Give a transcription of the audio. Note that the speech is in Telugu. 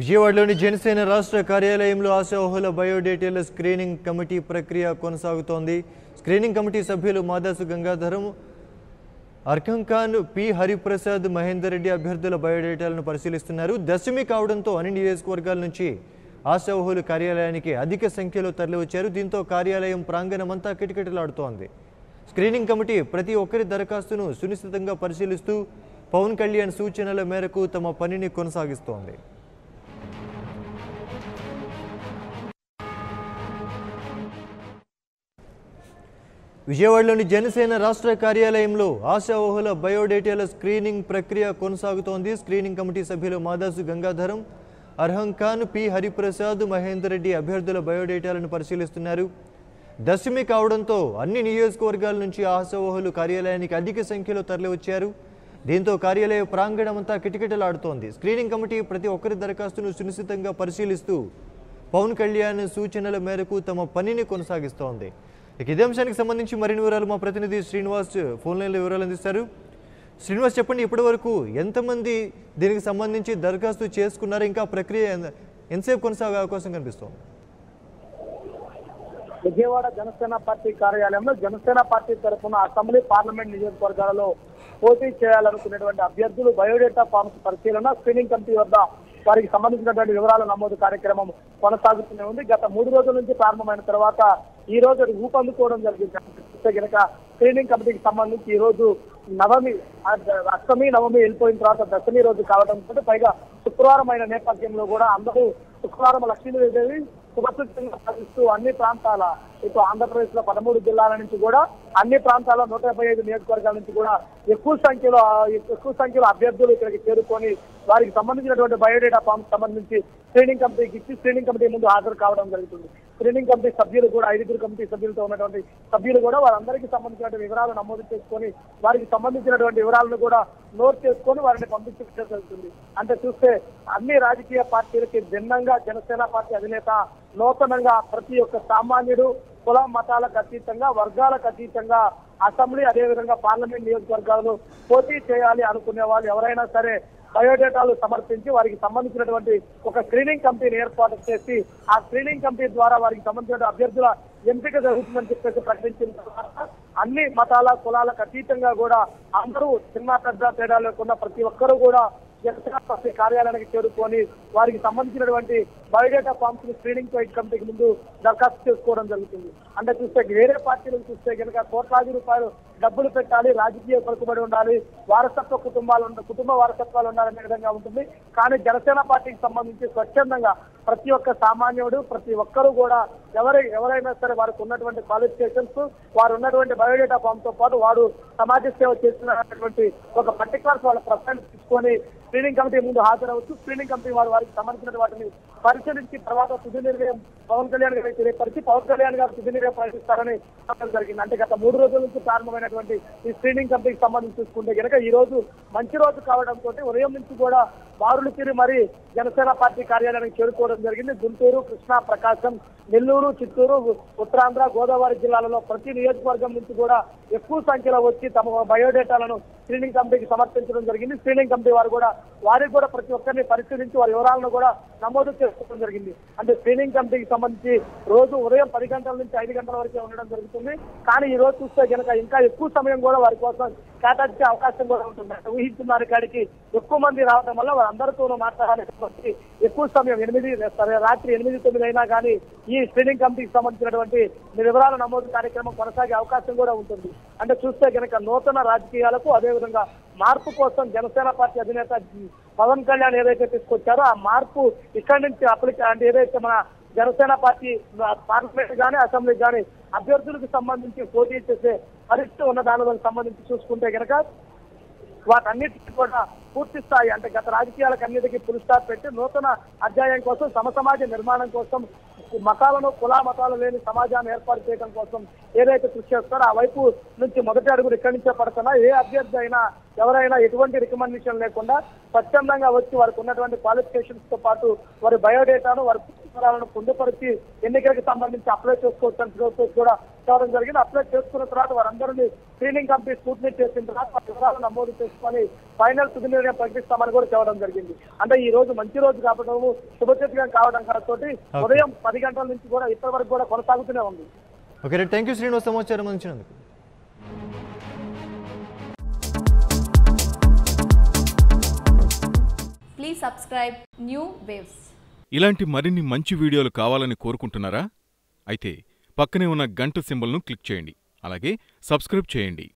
విజయవాడలోని జనసేన రాష్ట్ర కార్యాలయంలో ఆశావహుల బయోడేటాల స్క్రీనింగ్ కమిటీ ప్రక్రియ కొనసాగుతోంది. స్క్రీనింగ్ కమిటీ సభ్యులు మాదాసు గంగాధరం, అర్కం ఖాన్, పి హరిప్రసాద్, మహేందర్ రెడ్డి అభ్యర్థుల బయోడేటాలను పరిశీలిస్తున్నారు. దశమి కావడంతో అన్ని నియోజకవర్గాల నుంచి ఆశావహుల కార్యాలయానికి అధిక సంఖ్యలో తరలివచ్చారు. దీంతో కార్యాలయం ప్రాంగణమంతా కిటకిటలాడుతోంది. స్క్రీనింగ్ కమిటీ ప్రతి ఒక్కరి దరఖాస్తును సునిశ్చితంగా పరిశీలిస్తూ పవన్ కళ్యాణ్ సూచనల మేరకు తమ పనిని కొనసాగిస్తోంది. విజయవాడలోని జనసేన రాష్ట్ర కార్యాలయంలో ఆశావహుల బయోడేటాల స్క్రీనింగ్ ప్రక్రియ కొనసాగుతోంది. స్క్రీనింగ్ కమిటీ సభ్యులు మాదాసు గంగాధరం, అర్హం ఖాన్, పి హరిప్రసాద్, మహేందర్ రెడ్డి అభ్యర్థుల బయోడేటాలను పరిశీలిస్తున్నారు. దశమి కావడంతో అన్ని నియోజకవర్గాల నుంచి ఆశావహులు కార్యాలయానికి అధిక సంఖ్యలో తరలివచ్చారు. దీంతో కార్యాలయ ప్రాంగణమంతా కిటకిటలాడుతోంది. స్క్రీనింగ్ కమిటీ ప్రతి ఒక్కరి దరఖాస్తును సునిశ్చితంగా పరిశీలిస్తూ పవన్ కళ్యాణ్ సూచనల మేరకు తమ పనిని కొనసాగిస్తోంది. ఇదే అంశానికి సంబంధించి మరిన్ని వివరాలు మా ప్రతినిధి శ్రీనివాస్ ఫోన్ లైన్లో వివరాలు అందిస్తారు. శ్రీనివాస్, చెప్పండి, ఇప్పటి వరకు ఎంతమంది దీనికి సంబంధించి దరఖాస్తు చేసుకున్నారు? ఇంకా ప్రక్రియ ఎంతసేపు కొనసాగే అవకాశం కనిపిస్తోంది? విజయవాడ జనసేన పార్టీ కార్యాలయంలో జనసేన పార్టీ తరఫున అసెంబ్లీ పార్లమెంట్ నియోజకవర్గాలలో పోటీ చేయాలనుకునేటువంటి అభ్యర్థులు బయోడేటా ఫామ్స్ పరిశీలన, స్క్రీనింగ్ కమిటీ వద్ద వారికి సంబంధించినటువంటి వివరాల నమోదు కార్యక్రమం కొనసాగుతూనే ఉంది. గత 3 రోజుల నుంచి ప్రారంభమైన తర్వాత ఈ రోజు అది ఊపందుకోవడం జరిగింది. కనుక స్క్రీనింగ్ కమిటీకి సంబంధించి ఈ రోజు అష్టమి నవమి వెళ్ళిపోయిన తర్వాత దశమి రోజు కావడంతో పైగా శుక్రవారం అయిన నేపథ్యంలో కూడా అందరూ శుక్రవారం లక్ష్మీదేవి శుభసూచనగా సాధిస్తూ అన్ని ప్రాంతాల ఇటు ఆంధ్రప్రదేశ్ లో 13 జిల్లాల నుంచి కూడా అన్ని ప్రాంతాల్లో 175 నియోజకవర్గాల నుంచి కూడా ఎక్కువ సంఖ్యలో అభ్యర్థులు ఇక్కడికి చేరుకొని వారికి సంబంధించినటువంటి బయోడేటా ఫామ్ సంబంధించి స్క్రీనింగ్ కమిటీకి ఇచ్చి స్క్రీనింగ్ కమిటీ ముందు హాజరు కావడం జరుగుతుంది. స్క్రీనింగ్ కమిటీ సభ్యులు కూడా 5 కమిటీ సభ్యులతో ఉన్నటువంటి సభ్యులు కూడా వారందరికీ సంబంధించినటువంటి వివరాలు నమోదు చేసుకొని వారికి సంబంధించినటువంటి వివరాలను కూడా నోట్ చేసుకొని వారిని పంపించడం జరుగుతుంది. అంటే చూస్తే అన్ని రాజకీయ పార్టీలకి భిన్నంగా జనసేన పార్టీ అధినేత నూతనంగా ప్రతి ఒక్క సామాన్యుడు కుల మతాలకు అతీతంగా, వర్గాలకు అతీతంగా అసెంబ్లీ అదేవిధంగా పార్లమెంట్ నియోజకవర్గాలను పోటీ చేయాలి అనుకునే వాళ్ళు ఎవరైనా సరే బయోడేటాలు సమర్పించి వారికి సంబంధించినటువంటి ఒక స్క్రీనింగ్ కమిటీని ఏర్పాటు చేసి ఆ స్క్రీనింగ్ కమిటీ ద్వారా వారికి సంబంధించిన అభ్యర్థుల ఎంపిక జరుగుతుందని చెప్పేసి ప్రకటించిన తర్వాత అన్ని మతాల కులాలకు అతీతంగా కూడా అందరూ చిన్న పెద్ద తేడా లేకుండా ప్రతి ఒక్కరూ కూడా జనసేన పార్టీ కార్యాలయానికి చేరుకొని వారికి సంబంధించినటువంటి బయోడేటా ఫామ్స్ ని స్క్రీనింగ్ కమిటీకి ముందు దరఖాస్తు చేసుకోవడం జరుగుతుంది. అంటే చూస్తే వేరే పార్టీలకు చూస్తే కనుక కోట్లాది రూపాయలు డబ్బులు పెట్టాలి, రాజకీయ పలుకుబడి ఉండాలి, వారసత్వ కుటుంబ వారసత్వాలు ఉండాలనే విధంగా ఉంటుంది. కానీ జనసేన పార్టీకి సంబంధించి స్వచ్ఛందంగా ప్రతి ఒక్క సామాన్యుడు ప్రతి ఒక్కరూ కూడా ఎవరైనా సరే వారికి ఉన్నటువంటి క్వాలిఫికేషన్స్, వారు ఉన్నటువంటి బయోడేటా ఫామ్ తో పాటు వారు సమాజ సేవ చేస్తున్నటువంటి ఒక పర్టికులర్ వాళ్ళ ప్రశ్నలు తీసుకొని స్క్రీనింగ్ కమిటీ ముందు హాజరవచ్చు. స్క్రీనింగ్ కమిటీ వారికి సంబంధించిన వాటిని పరిశీలించి తర్వాత తుది నిర్ణయం పవన్ కళ్యాణ్ గారికి తెలియపరిచి పవన్ కళ్యాణ్ గారు తుది నిర్ణయం ప్రకటిస్తారని చెప్పడం జరిగింది. అంటే గత 3 రోజుల నుంచి ప్రారంభమైనటువంటి ఈ స్క్రీనింగ్ కమిటీకి సంబంధించి చూసుకుంటే కనుక ఈ రోజు మంచి రోజు కావడంతో ఉదయం నుంచి కూడా బారులు తీరి మరి జనసేన పార్టీ కార్యాలయానికి చేరుకోవడం జరిగింది. గుంటూరు, కృష్ణా, ప్రకాశం, నెల్లూరు, చిత్తూరు, ఉత్తరాంధ్ర, గోదావరి జిల్లాలలో ప్రతి నియోజకవర్గం నుంచి కూడా ఎక్కువ సంఖ్యలో వచ్చి తమ బయోడేటాలను స్క్రీనింగ్ కమిటీకి సమర్పించడం జరిగింది. స్క్రీనింగ్ కమిటీ వారు కూడా వారికి కూడా ప్రతి ఒక్కరిని పరిశీలించి వారి వివరాలను కూడా నమోదు చేసుకోవడం జరిగింది. అంటే స్క్రీనింగ్ కమిటీకి సంబంధించి రోజు ఉదయం 10 గంటల నుంచి 5 గంటల వరకే ఉండడం జరుగుతుంది. కానీ ఈ రోజు చూస్తే కనుక ఇంకా ఎక్కువ సమయం కూడా వారి కోసం కేటాయించే అవకాశం కూడా ఉంటుంది. అంటే ఊహించిన కాడికి ఎక్కువ మంది రావడం వల్ల వారందరితోనూ మాట్లాడాలి. ఎక్కువ సమయం రాత్రి 8-9 అయినా కానీ ఈ స్క్రీనింగ్ కమిటీకి సంబంధించినటువంటి వివరాల నమోదు కార్యక్రమం కొనసాగే అవకాశం కూడా ఉంటుంది. అంటే చూస్తే కనుక నూతన రాజకీయాలకు అదేవిధంగా మార్పు కోసం జనసేన పార్టీ అధినేత పవన్ కళ్యాణ్ ఏదైతే తీసుకొచ్చారో ఆ మార్పు ఇక్కడి నుంచి అంటే ఏదైతే మన జనసేన పార్టీ పార్లమెంట్ కానీ అసెంబ్లీ కానీ అభ్యర్థులకు సంబంధించి పోటీ చేసే పరిస్థితి ఉన్న దానికి సంబంధించి చూసుకుంటే కనుక వాటన్నిటికీ కూడా పూర్తి స్థాయి అంటే గత రాజకీయాలకు అన్నిటికీ ఫుల్ స్టాప్ పెట్టి నూతన అధ్యాయం కోసం సమాజ నిర్మాణం కోసం కుల మతాలు లేని సమాజాన్ని ఏర్పాటు చేయడం కోసం ఏదైతే కృషి చేస్తారో ఆ వైపు నుంచి మొదటి అడుగులు ఇక్కడి నుంచే పడుతున్నా ఏ అభ్యర్థి అయినా ఎవరైనా ఎటువంటి రికమెండేషన్ లేకుండా స్వచ్ఛందంగా వచ్చి వారికి ఉన్నటువంటి క్వాలిఫికేషన్స్ తో పాటు వారి బయోడేటాను వారి పుస్తకాలను పొందుపరిచి ఎన్నికలకు సంబంధించి అప్లై చేసుకోవచ్చు కూడా చెప్పడం జరిగింది. అప్లై చేసుకున్న తర్వాత వారందరినీ స్క్రీనింగ్ కమిటీ స్క్రూటినీ చేసిన తర్వాత వారి వివరాలు నమోదు చేసుకొని ఫైనల్ తుది నిర్ణయం ప్రకటిస్తామని కూడా చెప్పడం జరిగింది. అంటే ఈ రోజు మంచి రోజు కావడం శుభచర్యగా కావడం తోటి ఉదయం 10 గంటల నుంచి కూడా ఇప్పటి వరకు కూడా కొనసాగుతూనే ఉంది. ఓకే, థ్యాంక్ యూ శ్రీనివాస్ సమాచారం అందించినందుకు. Please subscribe New Waves. ఇలాంటి మరిన్ని మంచి వీడియోలు కావాలని కోరుకుంటున్నారా? అయితే పక్కనే ఉన్న గంట సింబల్ను క్లిక్ చేయండి. అలాగే సబ్స్క్రైబ్ చేయండి.